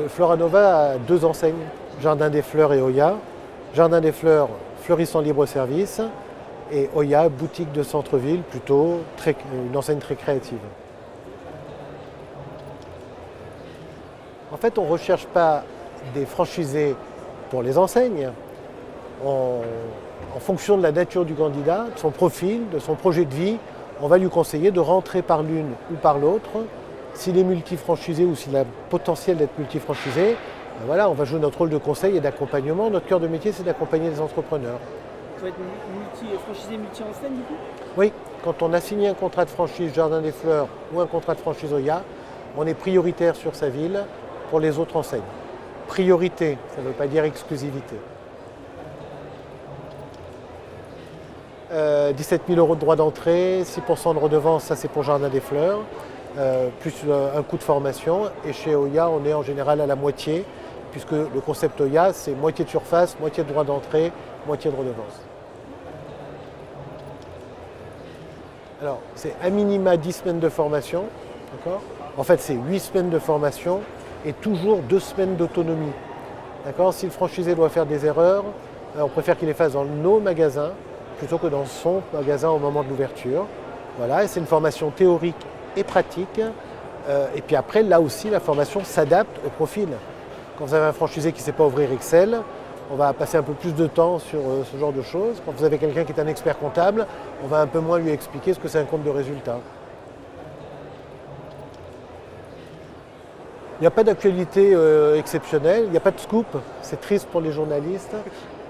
Floranova a deux enseignes, Jardin des Fleurs et Oya. Jardin des Fleurs, fleurissant libre-service, et Oya, boutique de centre-ville, plutôt une enseigne très créative. En fait, on ne recherche pas des franchisés pour les enseignes. En fonction de la nature du candidat, de son profil, de son projet de vie, on va lui conseiller de rentrer par l'une ou par l'autre. S'il est multifranchisé ou s'il a le potentiel d'être multifranchisé, ben voilà, on va jouer notre rôle de conseil et d'accompagnement. Notre cœur de métier, c'est d'accompagner les entrepreneurs. Vous pouvez être franchisé multi-enseigne du coup? Oui, quand on a signé un contrat de franchise Jardin des Fleurs ou un contrat de franchise Oya, on est prioritaire sur sa ville pour les autres enseignes. Priorité, ça ne veut pas dire exclusivité. 17 000 € de droit d'entrée, 6% de redevance, ça c'est pour Jardin des Fleurs, plus un coût de formation. Et chez Oya, on est en général à la moitié, puisque le concept Oya, c'est moitié de surface, moitié de droit d'entrée, moitié de redevance. Alors, c'est à minima 10 semaines de formation, d'accord ? En fait, c'est 8 semaines de formation et toujours 2 semaines d'autonomie. D'accord ? Si le franchisé doit faire des erreurs, on préfère qu'il les fasse dans nos magasins plutôt que dans son magasin au moment de l'ouverture. Voilà, et c'est une formation théorique et pratique. Et puis après, là aussi, la formation s'adapte au profil. Quand vous avez un franchisé qui ne sait pas ouvrir Excel, on va passer un peu plus de temps sur ce genre de choses. Quand vous avez quelqu'un qui est un expert comptable, on va un peu moins lui expliquer ce que c'est un compte de résultat. Il n'y a pas d'actualité exceptionnelle, il n'y a pas de scoop, c'est triste pour les journalistes.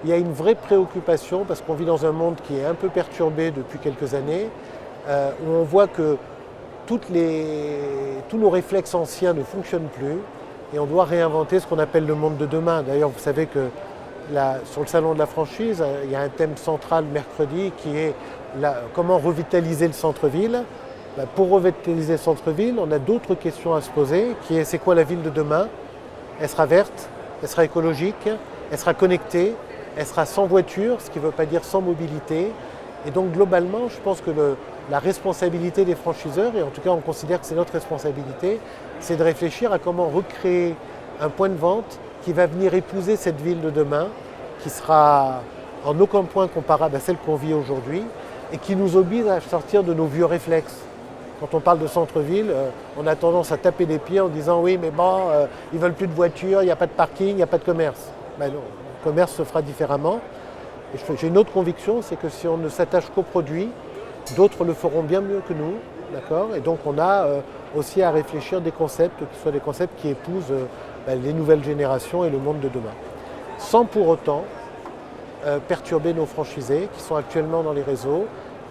Il y a une vraie préoccupation parce qu'on vit dans un monde qui est un peu perturbé depuis quelques années, où on voit que tous nos réflexes anciens ne fonctionnent plus et on doit réinventer ce qu'on appelle le monde de demain. D'ailleurs, vous savez que sur le salon de la franchise, il y a un thème central mercredi qui est comment revitaliser le centre-ville. Pour revitaliser le centre-ville, on a d'autres questions à se poser, qui est c'est quoi la ville de demain? Elle sera verte, elle sera écologique, elle sera connectée, elle sera sans voiture, ce qui ne veut pas dire sans mobilité. Et donc globalement, je pense que la responsabilité des franchiseurs, et en tout cas on considère que c'est notre responsabilité, c'est de réfléchir à comment recréer un point de vente qui va venir épouser cette ville de demain, qui sera en aucun point comparable à celle qu'on vit aujourd'hui, et qui nous oblige à sortir de nos vieux réflexes. Quand on parle de centre-ville, on a tendance à taper des pieds en disant oui mais bon, ils veulent plus de voitures, il n'y a pas de parking, il n'y a pas de commerce. Ben non, le commerce se fera différemment. Et j'ai une autre conviction, c'est que si on ne s'attache qu'aux produits, d'autres le feront bien mieux que nous. D'accord ? Et donc on a aussi à réfléchir des concepts qui soient des concepts qui épousent les nouvelles générations et le monde de demain. Sans pour autant perturber nos franchisés qui sont actuellement dans les réseaux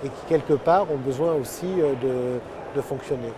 et qui quelque part ont besoin aussi de fonctionner.